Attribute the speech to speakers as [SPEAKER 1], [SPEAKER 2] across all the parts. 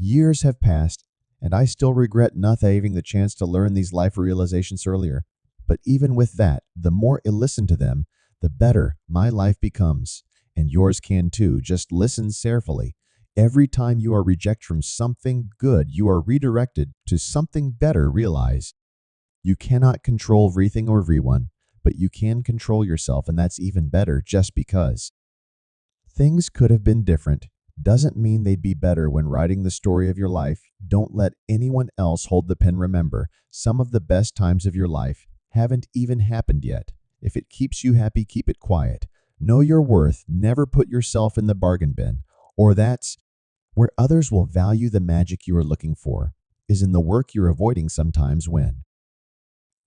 [SPEAKER 1] Years have passed, and I still regret not having the chance to learn these life realizations earlier. But even with that, the more I listen to them, the better my life becomes. And yours can too. Just listen carefully. Every time you are rejected from something good, you are redirected to something better. Realize you cannot control everything or everyone, but you can control yourself, and that's even better. Just because things could have been different doesn't mean they'd be better when writing the story of your life. Don't let anyone else hold the pen. Remember, some of the best times of your life haven't even happened yet. If it keeps you happy, keep it quiet. Know your worth. Never put yourself in the bargain bin, or that's where others will value the magic you are looking for, is in the work you're avoiding sometimes when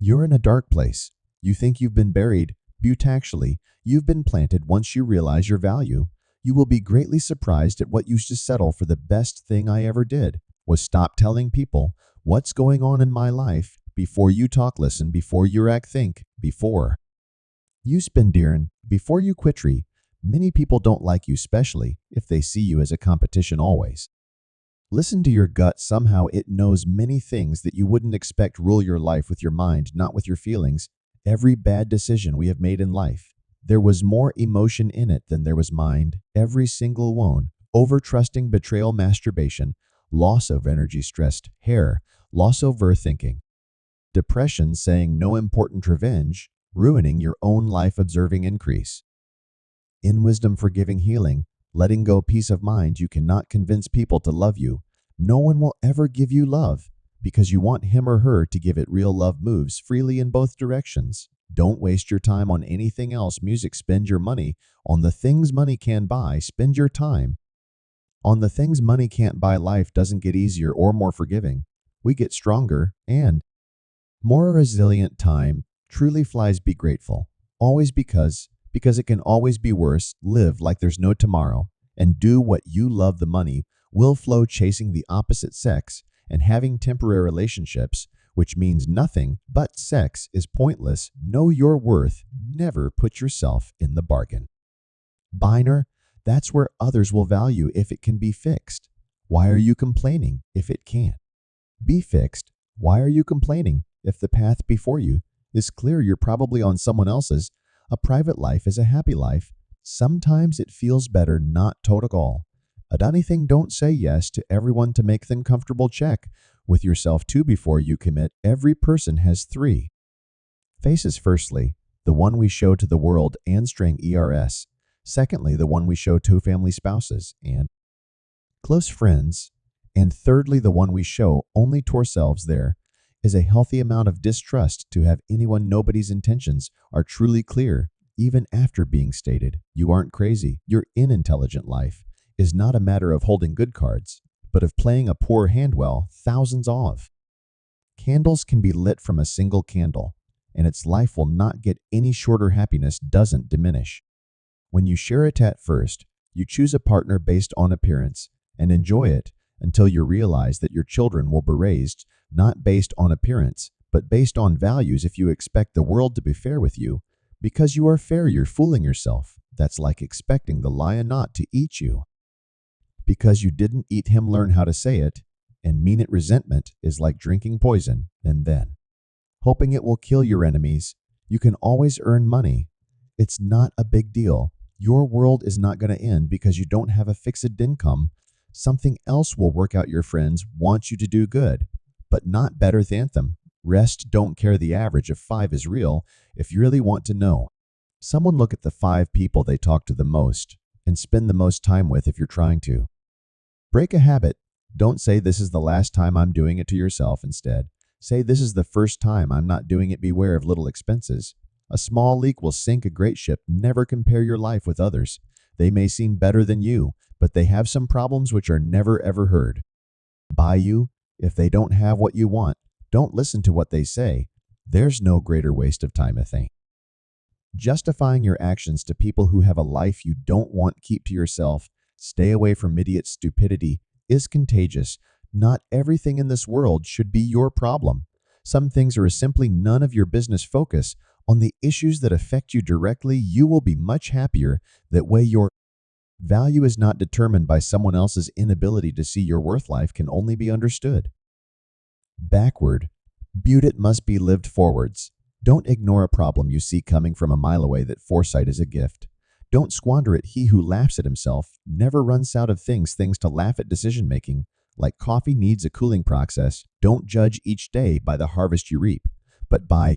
[SPEAKER 1] you're in a dark place. You think you've been buried, but actually, you've been planted. Once you realize your value, you will be greatly surprised at what used to settle for. The best thing I ever did was stop telling people what's going on in my life. Before you talk, listen. Before you act, think. Before you spend, Darren. Before you quit. Tree. Many people don't like you, especially if they see you as a competition. Always listen to your gut. Somehow it knows many things that you wouldn't expect. Rule your life with your mind, not with your feelings. Every bad decision we have made in life, there was more emotion in it than there was mind. Every single one, over-trusting, betrayal, masturbation, loss of energy, stressed, hair, loss overthinking, depression, saying no, important, revenge, ruining your own life, observing increase in wisdom, forgiving, healing, letting go, peace of mind. You cannot convince people to love you. No one will ever give you love because you want him or her to give it. Real love moves freely in both directions. Don't waste your time on anything else. Music. Spend your money on the things money can buy. Spend your time on the things money can't buy. Life doesn't get easier or more forgiving. We get stronger and more resilient. Time truly flies. Be grateful always because it can always be worse. Live like there's no tomorrow and do what you love. The money will flow. Chasing the opposite sex and having temporary relationships, which means nothing but sex, is pointless. Know your worth. Never put yourself in the bargain binary. That's where others will value if it can be fixed. Why are you complaining if it can't be fixed? Why are you complaining if the path before you is clear? You're probably on someone else's. A private life is a happy life. Sometimes it feels better not told at all. At anything, don't say yes to everyone to make them comfortable. Check with yourself too before you commit. Every person has three faces. Firstly, the one we show to the world and string ERS. Secondly, the one we show to family, spouses, and close friends. And thirdly, the one we show only to ourselves. There is a healthy amount of distrust to have anyone. Nobody's intentions are truly clear, even after being stated. You aren't crazy. Your intelligent life is not a matter of holding good cards, but of playing a poor hand well. Thousands of candles can be lit from a single candle, and its life will not get any shorter. Happiness doesn't diminish when you share it. At first, you choose a partner based on appearance and enjoy it until you realize that your children will be raised not based on appearance, but based on values. If you expect the world to be fair with you because you are fair, you're fooling yourself. That's like expecting the lion not to eat you because you didn't eat him. Learn how to say it and mean it. Resentment is like drinking poison and then hoping it will kill your enemies. You can always earn money. It's not a big deal. Your world is not going to end because you don't have a fixed income. Something else will work out. Your friends want you to do good, but not better than them. Rest, don't care. The average of 5 is real. If you really want to know someone, look at the 5 people they talk to the most and spend the most time with. If you're trying to break a habit, don't say this is the last time I'm doing it to yourself. Instead, say this is the first time I'm not doing it. Beware of little expenses. A small leak will sink a great ship. Never compare your life with others. They may seem better than you, but they have some problems which are never ever heard by you. If they don't have what you want, don't listen to what they say. There's no greater waste of time. A thing justifying your actions to people who have a life you don't want. Keep to yourself. Stay away from idiot. Stupidity is contagious. Not everything in this world should be your problem. Some things are simply none of your business. Focus on the issues that affect you directly. You will be much happier that way. Your Value is not determined by someone else's inability to see your worth. Life can only be understood. Backward. Beauty must be lived forwards. Don't ignore a problem you see coming from a mile away. That foresight is a gift. Don't squander it. He who laughs at himself never runs out of things to laugh at. Decision making, like coffee, needs a cooling process. Don't judge each day by the harvest you reap, but by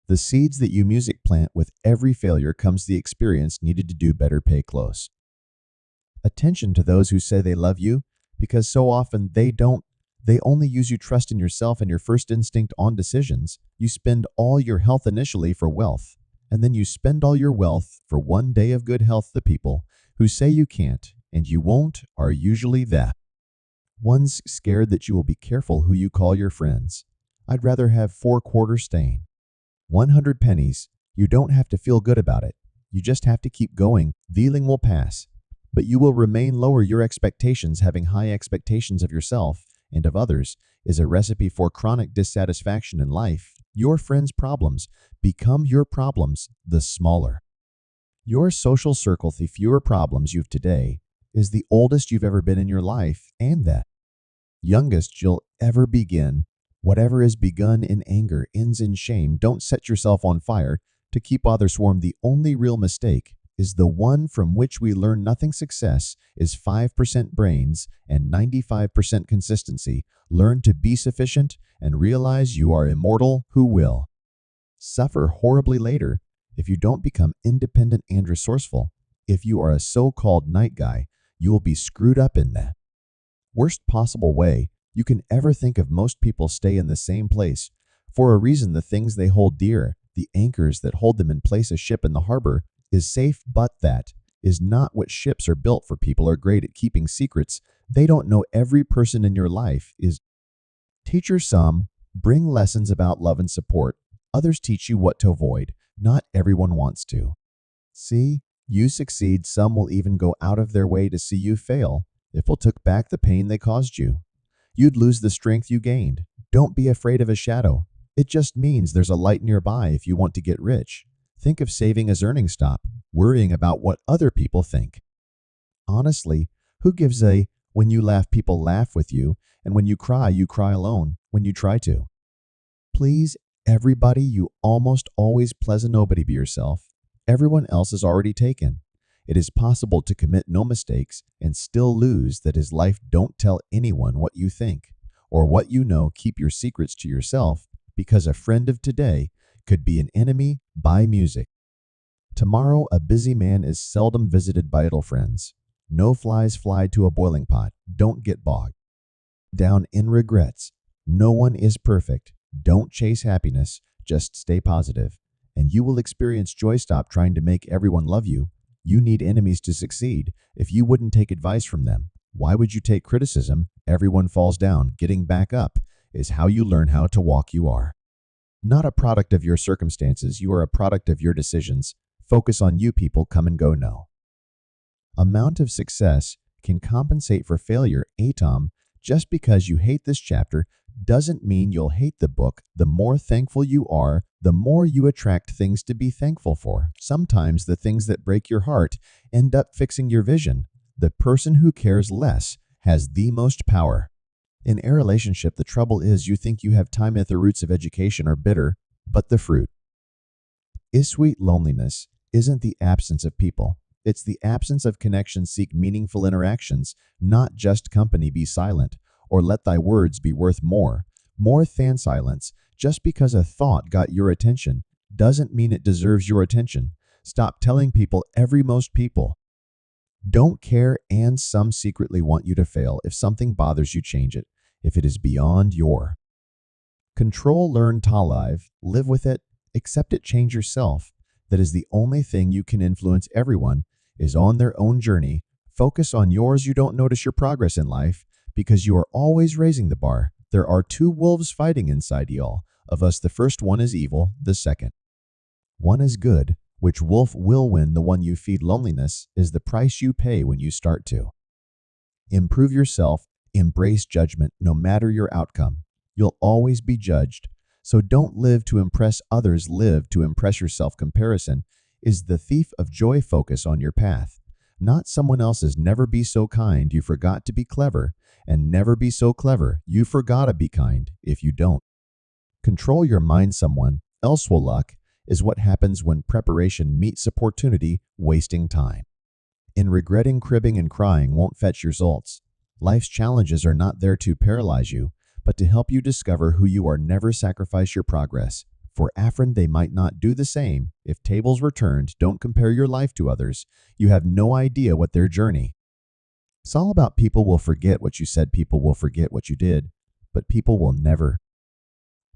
[SPEAKER 1] the seeds that you music plant. With every failure comes the experience needed to do better. Pay close attention to those who say they love you, because so often they don't. They only use you. Trust in yourself and your first instinct on decisions. You spend all your health initially for wealth, and then you spend all your wealth for one day of good health. The people who say you can't and you won't are usually the ones scared that you will be careful who you call your friends. I'd rather have 4 quarters stain 100 pennies. You don't have to feel good about it. You just have to keep going. Feeling will pass, but you will remain. Lower your expectations. Having high expectations of yourself and of others is a recipe for chronic dissatisfaction in life. Your friends' problems become your problems. The smaller your social circle, the fewer problems you've today, is the oldest you've ever been in your life, and the youngest you'll ever begin. Whatever is begun in anger ends in shame. Don't set yourself on fire to keep others warm. The only real mistake is the one from which we learn nothing. Success is 5% brains and 95% consistency. Learn to be sufficient and realize you are immortal. Who will suffer horribly later if you don't become independent and resourceful. If you are a so-called night guy, you will be screwed up in the worst possible way you can ever think of. Most people stay in the same place for a reason. The things they hold dear, the anchors that hold them in place. A ship in the harbor is safe, but that is not what ships are built for. People are great at keeping secrets. They don't know every person in your life is teacher. Some bring lessons about love and support. Others teach you what to avoid. Not everyone wants to see you succeed. Some will even go out of their way to see you fail. If they took back the pain they caused you, you'd lose the strength you gained. Don't be afraid of a shadow. It just means there's a light nearby. If you want to get rich, think of saving as earning. Stop worrying about what other people think. Honestly, who gives a when you laugh, people laugh with you, and when you cry alone. When you try to please everybody, you almost always pleasant. Nobody. Be yourself. Everyone else is already taken. It is possible to commit no mistakes and still lose. That is life. Don't tell anyone what you think or what you know. Keep your secrets to yourself, because a friend of today could be an enemy by music tomorrow. A busy man is seldom visited by idle friends. No flies fly to a boiling pot. Don't get bogged down in regrets. No one is perfect. Don't chase happiness. Just stay positive, and you will experience joy. Stop trying to make everyone love you. You need enemies to succeed. If you wouldn't take advice from them, why would you take criticism? Everyone falls down. Getting back up is how you learn how to walk. You are not a product of your circumstances. You are a product of your decisions. Focus on you. People come and go. No amount of success can compensate for failure. Atom, just because you hate this chapter doesn't mean you'll hate the book. The more thankful you are, the more you attract things to be thankful for. Sometimes the things that break your heart end up fixing your vision. The person who cares less has the most power. In a relationship, the trouble is you think you have time. At the roots of education are bitter, but the fruit is sweet. Loneliness isn't the absence of people. It's the absence of connection. Seek meaningful interactions, not just company. Be silent, or let thy words be worth more than silence. Just because a thought got your attention doesn't mean it deserves your attention. Stop telling people most people don't care, and some secretly want you to fail. If something bothers you, change it. If it is beyond your control, learn to live with it, accept it, change yourself. That is the only thing you can influence. Everyone is on their own journey. Focus on yours. You don't notice your progress in life because you are always raising the bar. There are 2 wolves fighting inside all of us. The first one is evil. The second one is good. Which wolf will win? The one you feed. Loneliness is the price you pay when you start to improve yourself. Embrace judgment. No matter your outcome, you'll always be judged. So don't live to impress others. Live to impress yourself. Comparison is the thief of joy. Focus on your path. Not someone else's never be so kind you forgot to be clever, and never be so clever you forgot to be kind if you don't. Control your mind someone else will luck is what happens when preparation meets opportunity, wasting time. In regretting, cribbing, and crying won't fetch results. Life's challenges are not there to paralyze you, but to help you discover who you are. Never sacrifice your progress. For Afrin, they might not do the same. If tables were turned, don't compare your life to others. You have no idea what their journey. It's all about people will forget what you said, people will forget what you did, but people will never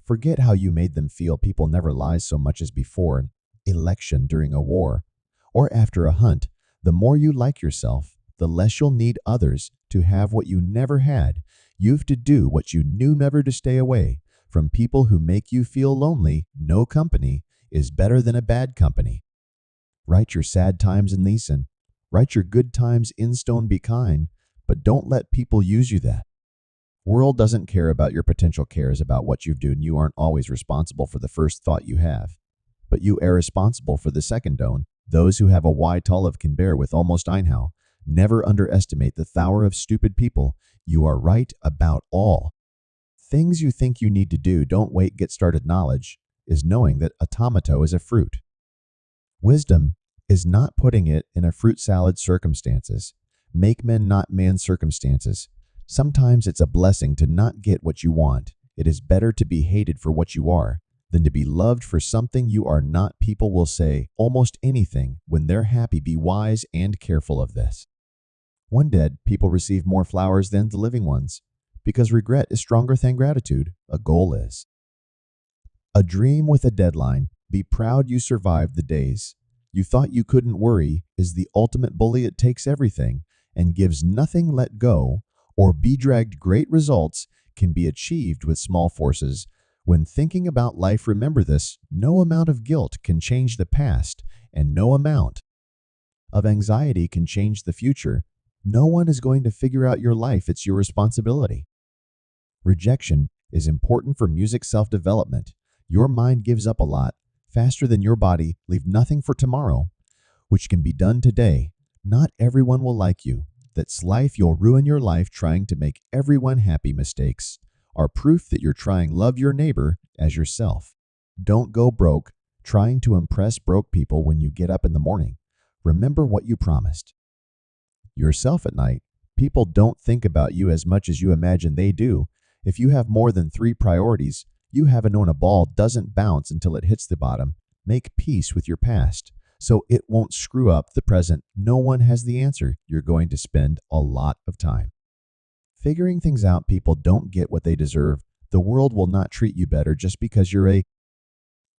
[SPEAKER 1] forget how you made them feel. People never lie so much as before an election, during a war, or after a hunt. The more you like yourself, the less you'll need others to have what you never had. You've to do what you knew, never to stay away from people who make you feel lonely. No company is better than a bad company. Write your sad times in leeson. Write your good times in stone. Be kind, but don't let people use you. That world doesn't care about your potential, cares about what you've done. You aren't always responsible for the first thought you have, but you are responsible for the second don't. Those who have a why Tolov can bear with almost einhow. Never underestimate the power of stupid people. You are right about all things you think you need to do. Don't wait, get started. Knowledge is knowing that a tomato is a fruit. Wisdom is not putting it in a fruit salad. Circumstances make men, not man. Circumstances. Sometimes it's a blessing to not get what you want. It is better to be hated for what you are than to be loved for something you are not. People will say almost anything when they're happy. Be wise and careful of this. One dead people receive more flowers than the living ones, because regret is stronger than gratitude. A goal is a dream with a deadline. Be proud you survived the days you thought you couldn't. Worry is the ultimate bully. It takes everything and gives nothing. Let go or be dragged. Great results can be achieved with small forces. When thinking about life, remember this: no amount of guilt can change the past, and no amount of anxiety can change the future. No one is going to figure out your life. It's your responsibility. Rejection is important for music self-development. Your mind gives up a lot faster than your body. Leave nothing for tomorrow, which can be done today. Not everyone will like you. That's life. You'll ruin your life trying to make everyone happy. Mistakes are proof that you're trying. Love your neighbor as yourself. Don't go broke trying to impress broke people. When you get up in the morning, remember what you promised yourself at night. People don't think about you as much as you imagine they do. If you have more than 3 priorities, you haven't known a ball doesn't bounce until it hits the bottom. Make peace with your past so it won't screw up the present. No one has the answer. You're going to spend a lot of time figuring things out. People don't get what they deserve. The world will not treat you better just because you're a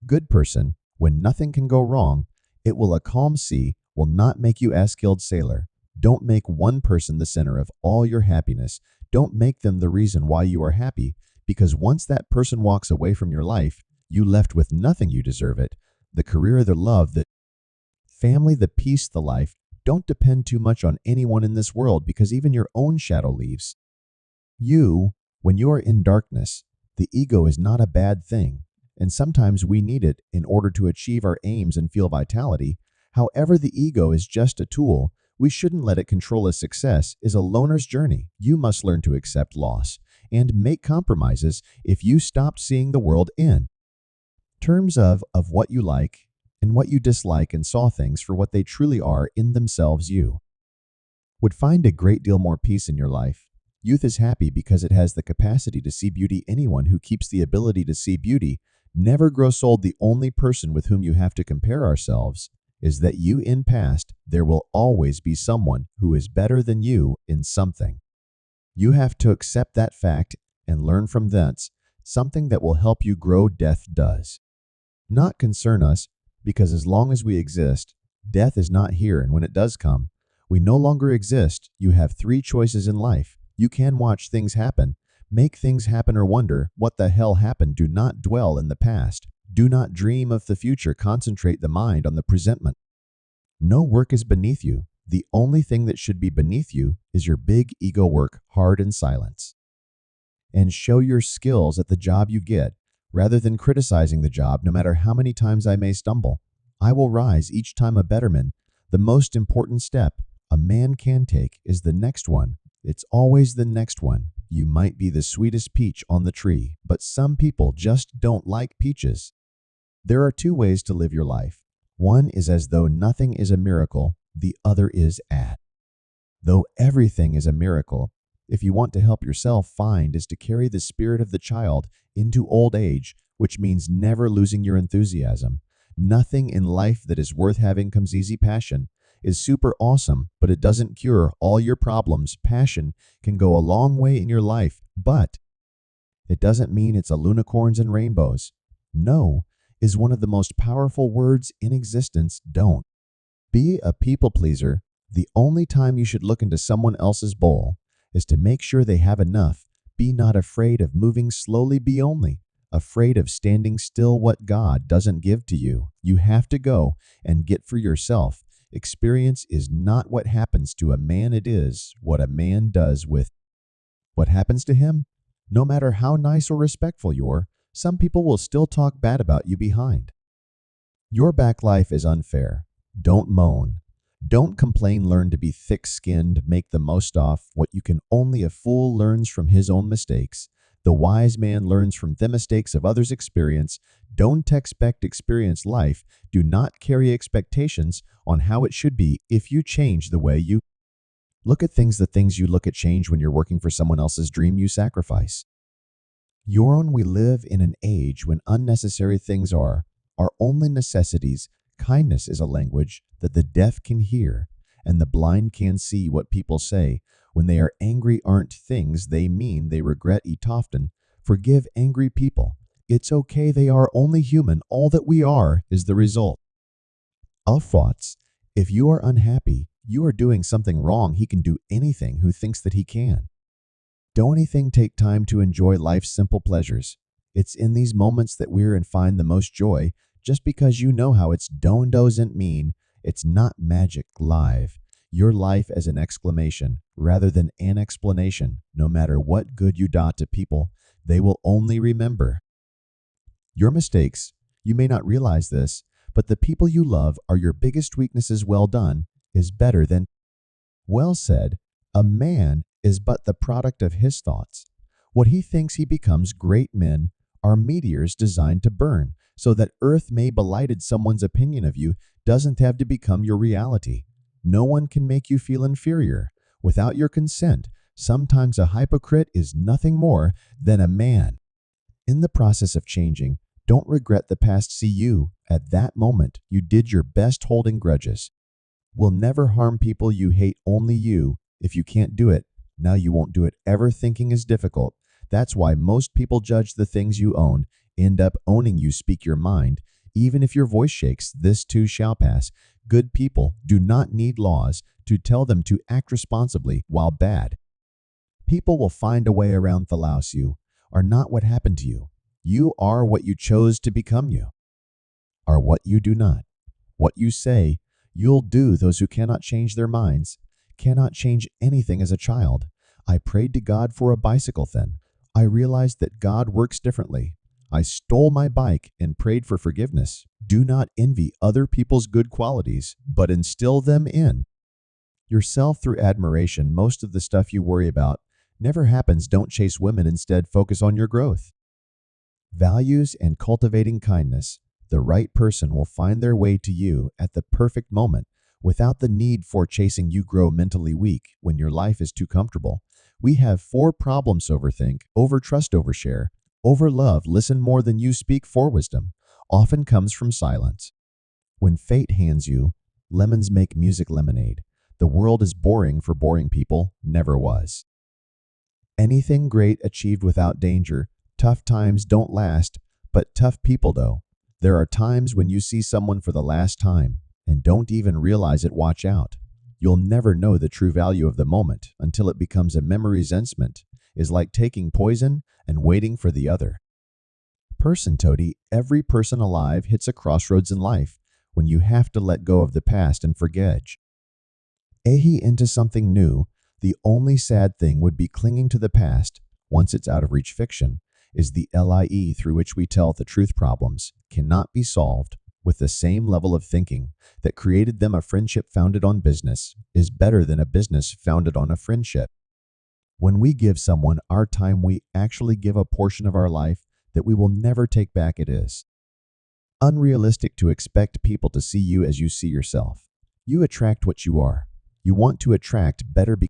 [SPEAKER 1] good person. When nothing can go wrong, it will. A calm sea will not make you a skilled sailor. Don't make one person the center of all your happiness. Don't make them the reason why you are happy, because once that person walks away from your life, you left with nothing. You deserve it. The career, the love, the family, the peace, the life. Don't depend too much on anyone in this world, because even your own shadow leaves you. When you are in darkness, the ego is not a bad thing, and sometimes we need it in order to achieve our aims and feel vitality. However, the ego is just a tool. We shouldn't let it control us. Success is a loner's journey. You must learn to accept loss and make compromises. If you stopped seeing the world in terms of what you like and what you dislike and saw things for what they truly are in themselves, you would find a great deal more peace in your life. Youth is happy because it has the capacity to see beauty. Anyone who keeps the ability to see beauty never grows old. The only person with whom you have to compare ourselves is that you in past. There will always be someone who is better than you in something. You have to accept that fact and learn from thence something that will help you grow. Death does not concern us, because as long as we exist, death is not here, and when it does come, we no longer exist. You have 3 choices in life. You can watch things happen, make things happen, or wonder what the hell happened. Do not dwell in the past. Do not dream of the future. Concentrate the mind on the presentment. No work is beneath you. The only thing that should be beneath you is your big ego. Work hard in silence and show your skills at the job you get, rather than criticizing the job. No matter how many times I may stumble, I will rise each time a better man. The most important step a man can take is the next one. It's always the next one. You might be the sweetest peach on the tree, but some people just don't like peaches. There are two ways to live your life. One is as though nothing is a miracle, the other is at. Though everything is a miracle, if you want to help yourself find is to carry the spirit of the child into old age, which means never losing your enthusiasm. Nothing in life that is worth having comes easy. Passion is super awesome, but it doesn't cure all your problems. Passion can go a long way in your life, but it doesn't mean it's a unicorns and rainbows. No is one of the most powerful words in existence. Don't be a people pleaser. The only time you should look into someone else's bowl is to make sure they have enough. Be not afraid of moving slowly. Be only afraid of standing still. What God doesn't give to you, you have to go and get for yourself. Experience is not what happens to a man, it is what a man does with what happens to him. No matter how nice or respectful you are, some people will still talk bad about you behind your back. Life is unfair. Don't moan. Don't complain. Learn to be thick-skinned. Make the most of what you can. Only a fool learns from his own mistakes. The wise man learns from the mistakes of others' experience. Don't expect experience life. Do not carry expectations on how it should be. If you change the way you look at things, the things you look at change. When you're working for someone else's dream, you sacrifice your own. We live in an age when unnecessary things are only necessities. Kindness is a language that the deaf can hear and the blind can see. What people say when they are angry aren't things they mean. They regret it often. Forgive angry people. It's okay. They are only human. All that we are is the result of thoughts. If you are unhappy, you are doing something wrong. He can do anything who thinks that he can. Don't anything. Take time to enjoy life's simple pleasures. It's in these moments that we're and find the most joy. Just because you know how it's done doesn't mean it's not magic. Live your life as an exclamation rather than an explanation. No matter what good you do to people, they will only remember your mistakes. You may not realize this, but the people you love are your biggest weaknesses. Well done is better than well said. A man is but the product of his thoughts. What he thinks he becomes. Great men are meteors designed to burn, so that earth may belighted. Someone's opinion of you doesn't have to become your reality. No one can make you feel inferior without your consent. Sometimes a hypocrite is nothing more than a man in the process of changing. Don't regret the past. See you at that moment. You did your best. Holding grudges will never harm people you hate. Only you. If you can't do it now, you won't do it ever. Thinking is difficult. That's why most people judge the things you own. End up owning you. Speak your mind. Even if your voice shakes, this too shall pass. Good people do not need laws to tell them to act responsibly, while bad people will find a way around. The louse you are not what happened to you. You are what you chose to become. You are what you do not. What you say, you'll do. Those who cannot change their minds cannot change anything. As a child, I prayed to God for a bicycle. Then I realized that God works differently. I stole my bike and prayed for forgiveness. Do not envy other people's good qualities, but instill them in yourself through admiration. Most of the stuff you worry about never happens. Don't chase women. Instead, focus on your growth, values, and cultivating kindness. The right person will find their way to you at the perfect moment without the need for chasing. You grow mentally weak when your life is too comfortable. We have 4 problems: overthink, overtrust, overshare, overlove. Listen more than you speak, for wisdom often comes from silence. When fate hands you lemons, make music lemonade. The world is boring for boring people. Never was anything great achieved without danger. Tough times don't last, but tough people do. There are times when you see someone for the last time and don't even realize it. Watch out. You'll never know the true value of the moment until it becomes a memory. Resentment is like taking poison and waiting for the other person. Toady, every person alive hits a crossroads in life when you have to let go of the past and forget into something new. The only sad thing would be clinging to the past once it's out of reach. Fiction is the lie through which we tell the truth. Problems cannot be solved with the same level of thinking that created them a friendship founded on business is better than a business founded on a friendship. When we give someone our time, we actually give a portion of our life that we will never take back. It is unrealistic to expect people to see you as you see yourself. You attract what you are. You want to attract better